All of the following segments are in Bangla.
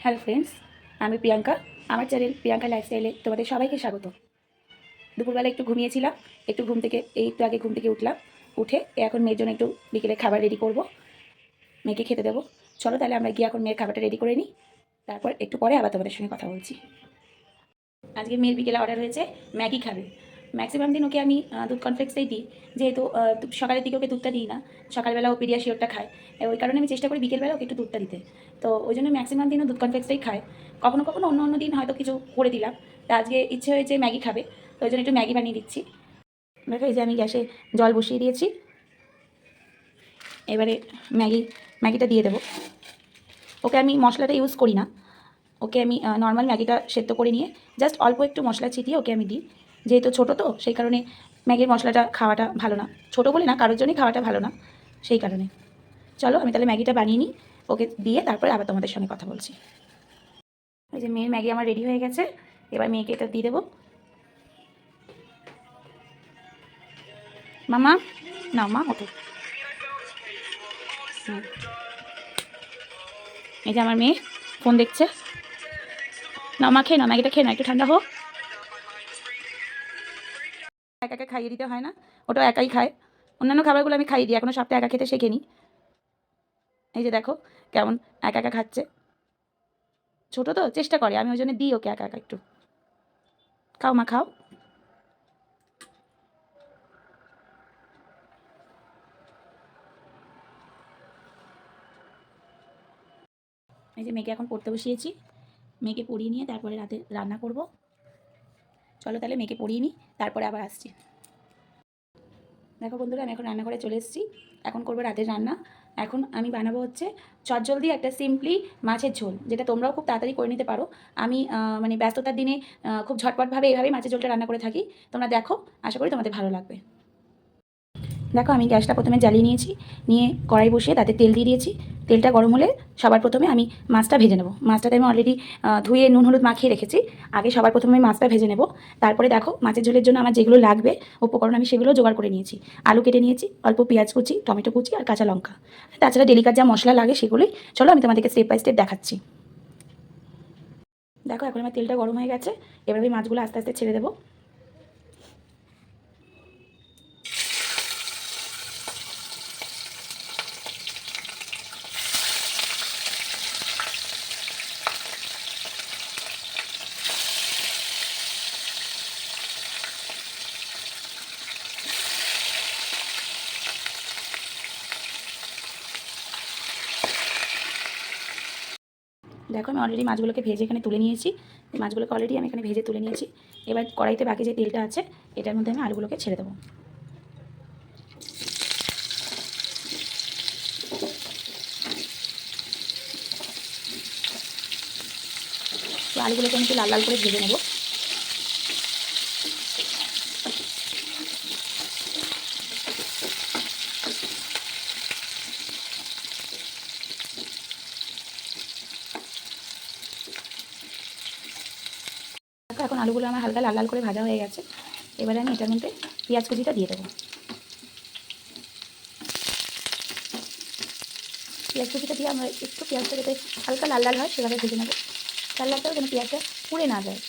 হ্যালো ফ্রেন্ডস, আমি প্রিয়াঙ্কা। আমার চ্যানেল প্রিয়াঙ্কা লাইফস্টাইলে তোমাদের সবাইকে স্বাগত। দুপুরবেলা একটু ঘুমিয়েছিলাম, একটু ঘুম থেকে একটু আগে ঘুম থেকে উঠলাম। উঠে এখন মেয়ের জন্য একটু বিকেলে খাবার রেডি করব, মেয়েকে খেতে দেবো। চলো তাহলে আমরা গিয়ে এখন মেয়ের খাবারটা রেডি করে নিই, তারপর একটু পরে আবার তোমাদের সঙ্গে কথা বলছি। আজকে মেয়ের বিকেলে অর্ডার হয়েছে ম্যাগি খাবে। ম্যাক্সিমাম দিন ওকে আমি দুধ কনফ্লেক্সটাই দিই, যেহেতু সকালের দিকে ওকে দুধটা দিই না, সকালবেলা ও পিডিয়াশিওরটা খায়। ওই কারণে আমি চেষ্টা করি বিকেলবেলা ওকে একটু দুধটা দিতে। তো ওই জন্য ম্যাক্সিমাম দিনও দুধ কনফ্লেক্সটাই খায়। কখনো কখনো অন্য অন্য দিন হয়তো কিছু করে দিলাম। তা আজকে ইচ্ছে হয়েছে ম্যাগি খাবে, তো ওই জন্য একটু ম্যাগি বানিয়ে দিচ্ছি। দেখো এই যে আমি গ্যাসে জল বসিয়ে দিয়েছি, এবারে ম্যাগিটা দিয়ে দেবো। ওকে আমি মশলাটা ইউজ করি না, ওকে আমি নর্মাল ম্যাগিটা সেদ্ধ করে নিয়ে জাস্ট অল্প একটু মশলা ছিটিয়ে ওকে আমি দিই। যেহেতু ছোটো তো সেই কারণে ম্যাগির মশলাটা খাওয়াটা ভালো না, ছোটো বলে না, কারোর জন্যই খাওয়াটা ভালো না, সেই কারণে। চলো আমি তাহলে ম্যাগিটা বানিয়ে নিই, ওকে দিয়ে তারপরে আবার তোমাদের সঙ্গে কথা বলছি। ওই যে মেয়ের ম্যাগি আমার রেডি হয়ে গেছে, এবার মেয়েকে এটা দিয়ে দেবো। মামা না মা ওঠো। এই যে আমার মেয়ে ফোন দেখছে। না মা খেয়ে না, ম্যাগিটা খেয়ে না, একটু ঠান্ডা হোক। একা একা খাইয়ে দিতে হয় না, ওটাও একাই খায়। অন্যান্য খাবারগুলো আমি খাইয়ে দিই, এখনও সপ্তাহে একা খেতে শেখেনি। এই যে দেখো কেমন একা একা খাচ্ছে, ছোটো তো চেষ্টা করে, আমি ওই জন্য দিই ওকে একা একা একটু। খাও মা খাও। এই যে মেয়েকে এখন পড়তে বসিয়েছি, মেয়েকে পড়িয়ে নিয়ে তারপরে রাতে রান্না করব। চলো তাহলে মেয়েকে পড়িয়ে নিই, তারপরে আবার আসছি। দেখো বন্ধুরা, আমি এখন রান্নাঘরে চলে এসেছি, এখন করবো রাতের রান্না। এখন আমি বানাবো হচ্ছে চটজলদি একটা সিম্পলি মাছের ঝোল, যেটা তোমরাও খুব তাড়াতাড়ি করে নিতে পারো। আমি মানে ব্যস্ততার দিনে খুব ঝটপটভাবে এইভাবেই মাছের ঝোলটা রান্না করে থাকি। তোমরা দেখো, আশা করি তোমাদের ভালো লাগবে। দেখো আমি গ্যাসটা প্রথমে জ্বালিয়ে নিয়েছি, নিয়ে কড়াই বসিয়ে তাতে তেল দিয়ে দিয়েছি। তেলটা গরম হলে সবার প্রথমে আমি মাছটা ভেজে নেব। মাছটাতে আমি অলরেডি ধুয়ে নুন হলুদ মাখিয়ে রেখেছি। আগে সবার প্রথমে আমি মাছটা ভেজে নেব। তারপরে দেখো মাছের ঝোলের জন্য আমার যেগুলো লাগবে উপকরণ আমি সেগুলো জোগাড় করে নিয়েছি। আলু কেটে নিয়েছি, অল্প পেঁয়াজ কুচি, টমেটো কুচি আর কাঁচা লঙ্কা। তাছাড়া ডেলিকার যা মশলা লাগে সেগুলোই। চলো আমি তোমাদেরকে স্টেপ বাই স্টেপ দেখাচ্ছি। দেখো এখন আমার তেলটা গরম হয়ে গেছে, এবার আমি মাছগুলো আস্তে আস্তে ছেড়ে দেবো। দেখো আমি অলরেডি মাছগুলোকে ভেজে এখানে তুলে নিয়েছি। মাছগুলোকে অলরেডি আমি এখানে ভেজে তুলে নিয়েছি। এবার কড়াইতে বাকি যে তেলটা আছে এটার মধ্যে আমি আলুগুলোকে ছেড়ে দেবো। তো আলুগুলোকে আমি একটু লাল লাল করে ভেজে নেব। দেখো এখন আলুগুলো আমার হালকা লাল লাল করে ভাজা হয়ে গেছে। এবারে আমি এটার মধ্যে পেঁয়াজ কুচিটা দিয়ে দেবো। পেঁয়াজ কুচিটা দিয়ে আমরা একটু পেঁয়াজটা যাতে হালকা লাল লাল হয় সেভাবে ভেজে নেবো। লাল লাল করে যেন পেঁয়াজটা পুড়ে না যায়।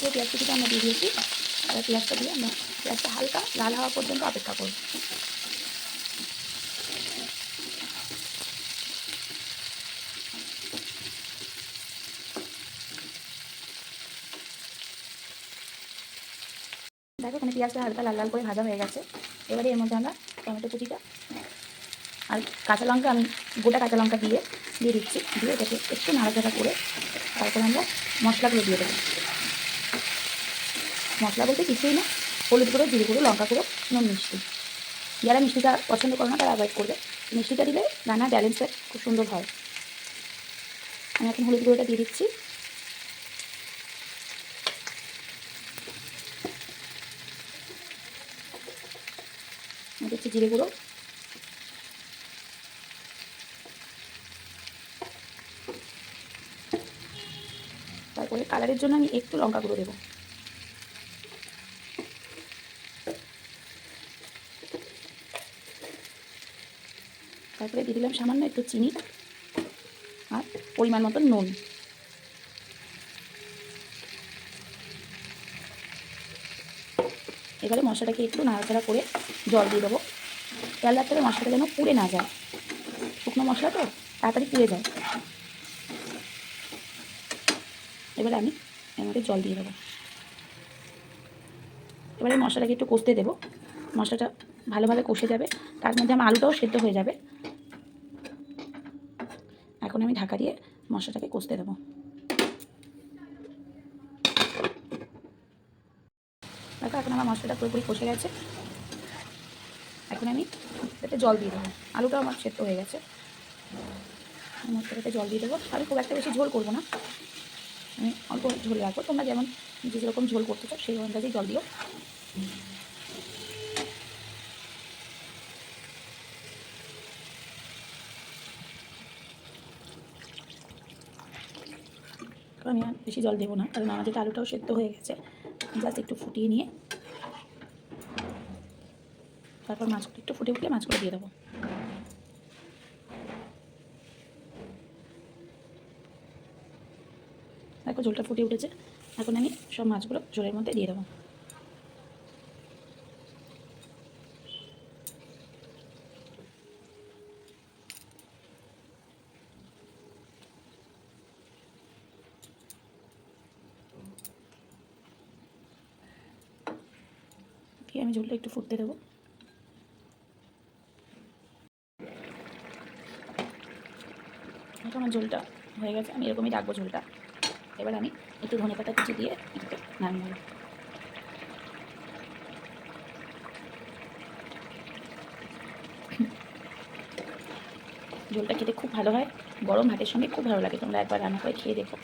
যে পেঁয়াজ কুচিটা আমরা দিয়ে দিয়েছি, এবার পেঁয়াজটা দিয়ে আমরা পেঁয়াজটা হালকা লাল হওয়া পর্যন্ত অপেক্ষা করব। দেখো এখানে পেঁয়াজটা হালকা লাল লাল করে ভাজা হয়ে গেছে। এবারে এর মধ্যে আমরা টমেটো কুচিটা আর কাঁচা লঙ্কা, আমি গোটা কাঁচা লঙ্কা দিয়ে দিচ্ছি। দিয়ে এটাকে একটু নাড়াচাড়া করে তারপর আমরা মশলাগুলো দিয়ে দেবো। মশলা বলতে কিছুই না, হলুদ গুঁড়ো, জিরে গুঁড়ো, লঙ্কা গুঁড়ো, নুন, মিষ্টি। যারা মিষ্টিটা পছন্দ করো না তারা অ্যাভয়েড করবে। মিষ্টিটা দিলে রান্নার ব্যালেন্সটা খুব সুন্দর হয়। আমি এখন হলুদ গুঁড়োটা দিয়ে দিচ্ছি। দিচ্ছি জিরে গুঁড়ো, তারপরে কালারের জন্য আমি একটু লঙ্কা গুঁড়ো দেবো। তারপরে দিয়ে দিলাম সামান্য একটু চিনি আর পরিমাণ মতো নুন। এবারে মশলাটাকে একটু নাড়াচাড়া করে জল দিয়ে দেবো। খেয়াল রাখতে হবে মশলাটা যেন পুড়ে না যায়, শুকনো মশলা তো তাড়াতাড়ি পুড়ে যায়। এবারে আমি এর মধ্যে জল দিয়ে দেবো। এবারে মশলাটাকে একটু কষতে দেবো, মশলাটা ভালোভাবে কষে যাবে, তার মধ্যে আমার আলুটাও সেদ্ধ হয়ে যাবে। এখন আমি ঢাকা দিয়ে মশলাটাকে কষতে দেবো। দেখো এখন আমার মশলাটা পুরোপুরি কষে গেছে। এখন আমি এতে জল দিয়ে দেবো, আলুটাও আমার সেদ্ধ হয়ে গেছে। মশলাটাতে জল দিয়ে দেবো। আমি খুব একটা বেশি ঝোল করবো না, আমি অল্প ঝোল রাখবো। তোমরা যেমন যে যেরকম ঝোল করতে চাও সেই অনুযায়ী জল দিও। আমি আর বেশি জল দেবো না, কারণ আমাদের আলুটাও সেদ্ধ হয়ে গেছে। জাস্ট একটু ফুটিয়ে নিয়ে তারপর মাছগুলো একটু ফুটে উঠলে মাছগুলো দিয়ে দেবো। দেখো ঝোলটা ফুটে উঠেছে। এখন আমি সব মাছগুলো ঝোলের মধ্যে দিয়ে দেবো। দিয়ে আমি ঝোলটা একটু ফুটতে দেবো। এখন আমার ঝোলটা হয়ে গেছে, আমি এরকমই রাখবো ঝোলটা। এবার আমি একটু ধনেপাতা কুচি দিয়ে এটাকে নামিয়ে নেব। ঝোলটা খেতে খুব ভালো হয়, গরম ভাতের সঙ্গে খুব ভালো লাগে। তোমরা একবার রান্না করে খেয়ে দেখো।